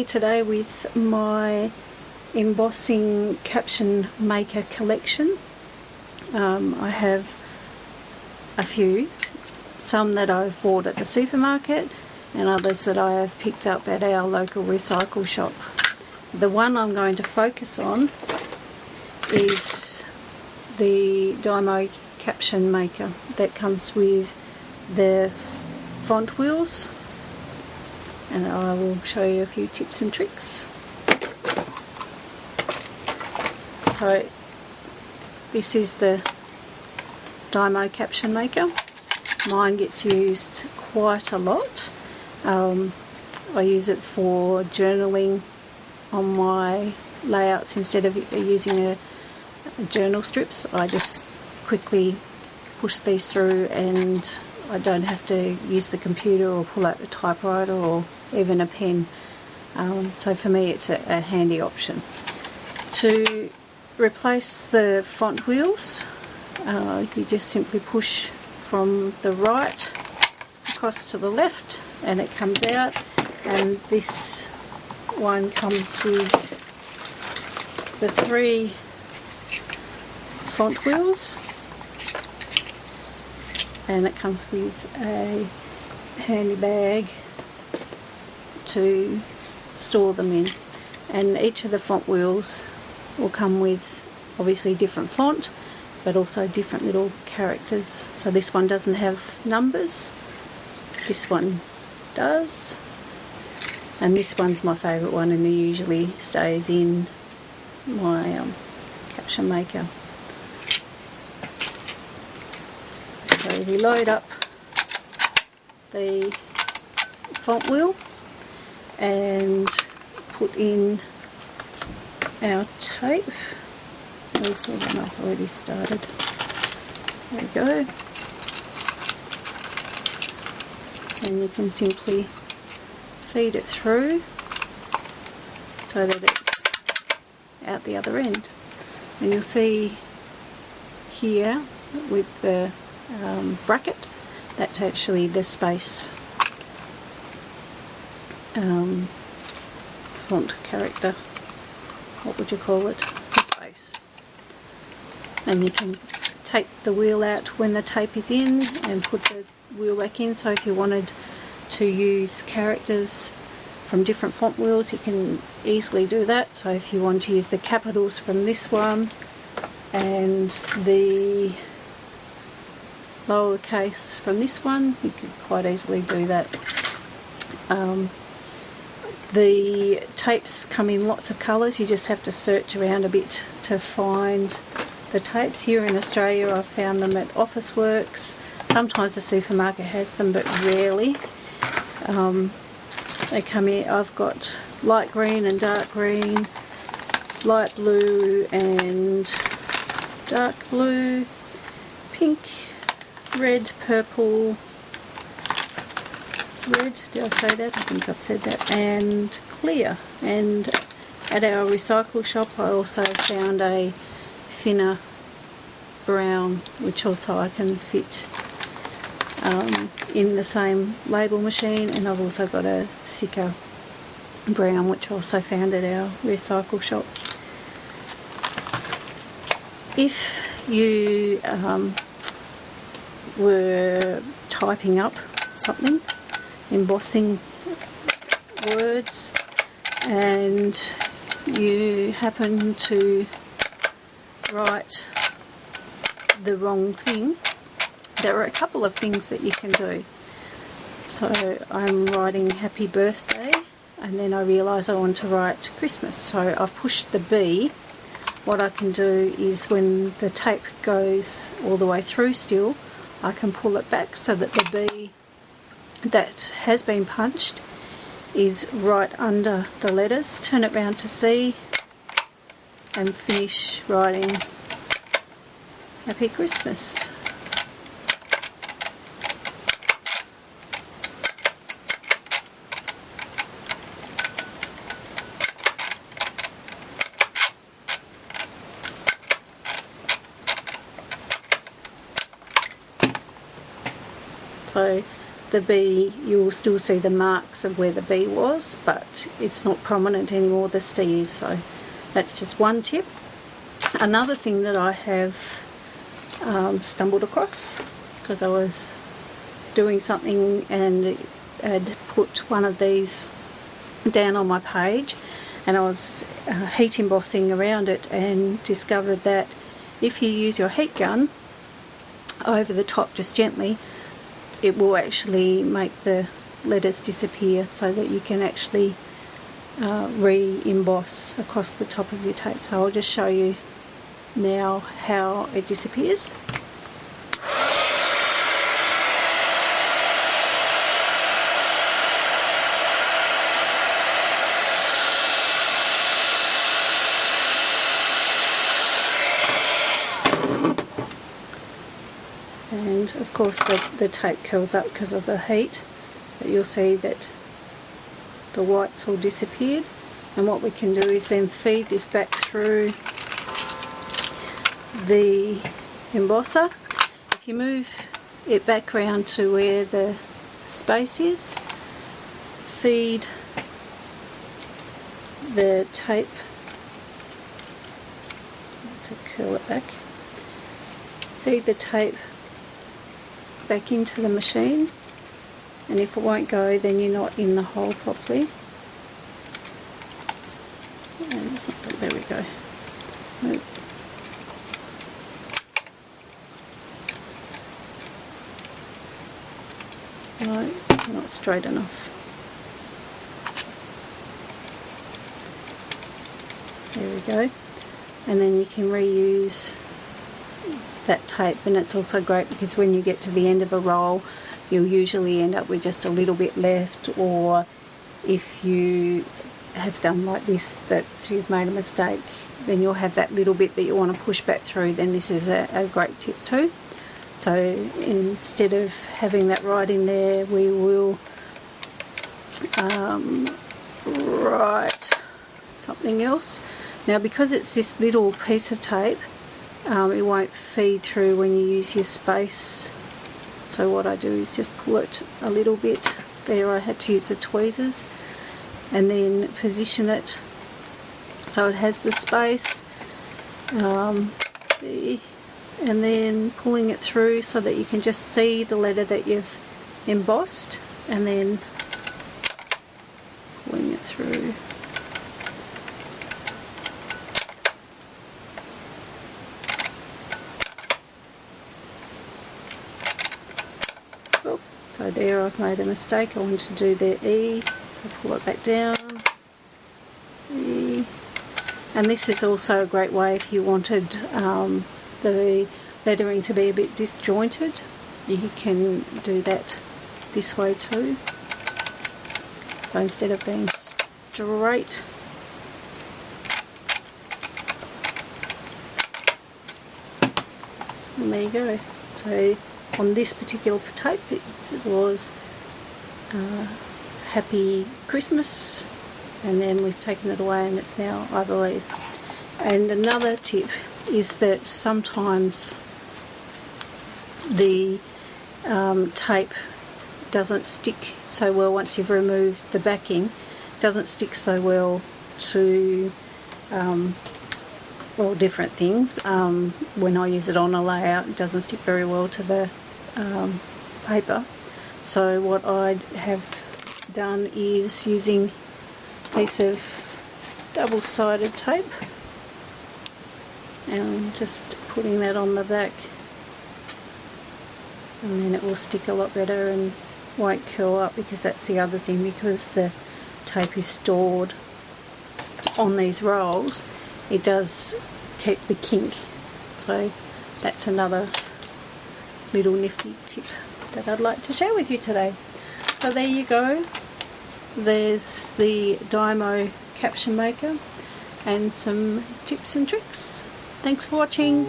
here today with my embossing caption maker collection. I have a few, some that I've bought at the supermarket and others that I have picked up at our local recycle shop. The one I'm going to focus on is the Dymo Caption maker that comes with the font wheels, and I will show you a few tips and tricks. So this is the Dymo Caption maker. Mine gets used quite a lot. I use it for journaling on my layouts. Instead of using a journal strips, I just quickly push these through and I don't have to use the computer or pull out the typewriter or even a pen. So for me it's a handy option. To replace the font wheels, you just simply push from the right across to the left and it comes out, and this one comes with the 3 font wheels, and it comes with a handy bag to store them in. And each of the font wheels will come with obviously different font, but also different little characters. So this one doesn't have numbers, this one does, and this one's my favourite one, and it usually stays in my caption maker. So we load up the font wheel and put in our tape. This one I've already started. There we go. And you can simply feed it through so that it's out the other end. And you'll see here with the bracket, that's actually the space font character. What would you call it? It's a space. And you can take the wheel out when the tape is in and put the wheel back in. So if you wanted to use characters from different font wheels, you can easily do that. So if you want to use the capitals from this one and the lowercase from this one, you could quite easily do that. The tapes come in lots of colours. You just have to search around a bit to find the tapes. Here in Australia I've found them at Officeworks. Sometimes the supermarket has them, but rarely. They come in, I've got light green and dark green, light blue and dark blue, pink, red, purple, red, did I say that? I think I've said that, and clear. And at our recycle shop I also found a thinner brown, which also I can fit in the same label machine, and I've also got a thicker brown which I also found at our recycle shop. If you were typing up something, embossing words, and you happen to write the wrong thing, there are a couple of things that you can do. So I'm writing happy birthday and then I realise I want to write Christmas, so I've pushed the B. What I can do is when the tape goes all the way through still, I can pull it back so that the B that has been punched is right under the letters, turn it round to C and finish writing Happy Christmas. So the bee, you will still see the marks of where the bee was, but it's not prominent anymore, the C is. So that's just one tip. Another thing that I have stumbled across, because I was doing something and had put one of these down on my page, and I was heat embossing around it, and discovered that if you use your heat gun over the top just gently, it will actually make the letters disappear, so that you can actually re-emboss across the top of your tape. So I'll just show you now how it disappears. And of course the tape curls up because of the heat, but you'll see that the white's all disappeared. And what we can do is then feed this back through the embosser. If you move it back around to where the space is, feed the tape to curl it back, feed the tape back into the machine, and if it won't go, then you're not in the hole properly. And it's not, there we go. No, not straight enough. There we go. And then you can reuse that tape, and it's also great because when you get to the end of a roll, you'll usually end up with just a little bit left, or if you have done like this, that you've made a mistake, then you'll have that little bit that you want to push back through, then this is a great tip too. So instead of having that right in there, we will write something else. Now because it's this little piece of tape, it won't feed through when you use your space. So what I do is just pull it a little bit. There I had to use the tweezers, and then position it so it has the space, and then pulling it through so that you can just see the letter that you've embossed, and then pulling it through. Oh, so there I've made a mistake. I want to do the E, so pull it back down. E. And this is also a great way if you wanted the lettering to be a bit disjointed. You can do that this way too. So instead of being straight, and there you go. So on this particular tape it was Happy Christmas, and then we've taken it away and it's now I Believe. And another tip is that sometimes the tape doesn't stick so well once you've removed the backing. It doesn't stick so well to well, different things. When I use it on a layout, it doesn't stick very well to the paper. So what I have done is using a piece of double-sided tape and just putting that on the back, and then it will stick a lot better and won't curl up, because that's the other thing, because the tape is stored on these rolls, it does keep the kink. So that's another little nifty tip that I'd like to share with you today. So there you go, there's the Dymo Caption Maker and some tips and tricks. Thanks for watching.